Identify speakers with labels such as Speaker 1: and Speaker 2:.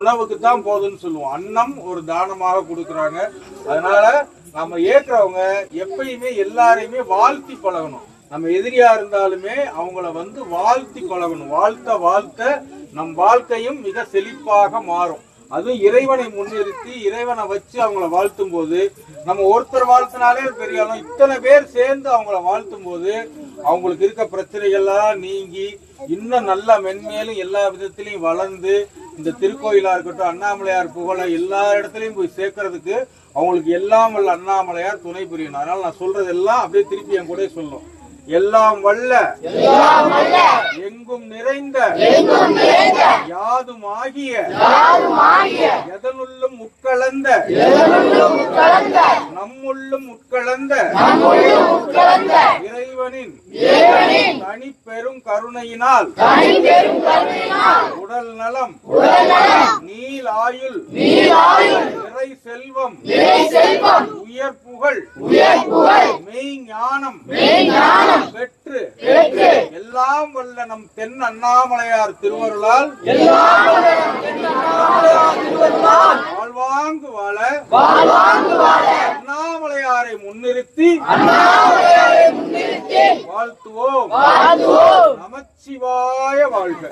Speaker 1: உணவுக்கு தான் போதுன்னு சொல்லுவோம். அன்னம் ஒரு தானமாக கொடுக்குறாங்க. அதனால நம்ம ஏற்கிறவங்க எப்பயுமே எல்லாரையுமே வாழ்த்தி பழகணும். நம்ம எதிரியா இருந்தாலுமே அவங்கள வாழ்த்தி பழகணும். வாழ்த்த வாழ்த்த நம் வாழ்க்கையும் மிக செழிப்பாக மாறும். அதுவும் இறைவனை முன்னிறுத்தி இறைவனை வச்சு அவங்கள வாழ்த்தும் போது, நம்ம ஒருத்தர் வாழ்த்தினாலே பெரிய ஆளும், இத்தனை பேர் சேர்ந்து அவங்கள வாழ்த்தும் போது அவங்களுக்கு இருக்க பிரச்சனைகள்லாம் நீங்கி இன்னும் நல்லா மென்மேலும் எல்லா விதத்திலையும் வளர்ந்து இந்த திருக்கோயிலா இருக்கட்டும், அண்ணாமலையார் புகழை எல்லா இடத்துலையும் போய் சேர்க்கறதுக்கு அவங்களுக்கு எல்லாம் வல்ல அண்ணாமலையார் துணை புரியணும். அதனால நான் சொல்றதெல்லாம் அப்படியே திருப்பி என் கூட சொல்லணும். எல்லாம் வல்ல எங்கும் நிறைந்த யாதும் ஆகிய எதனுள்ளும் உட்கலந்த நம்முள்ளும் உட்கலந்த இறைவனின் தனிப்பெரும் கருணையினால் உடல் நலம், நீல் ஆயுள், நிறை செல்வம், உயர் புகழ், மெய் ஞானம் பெற்று எல்லாம் வல்ல நம் தென் அண்ணாமலையார் திருவருளால் வாழ்வாங்கு வாழ அண்ணாமலையாரை முன்னிறுத்தி வாழ்த்துவோம். நமச்சிவாய வாழ்க.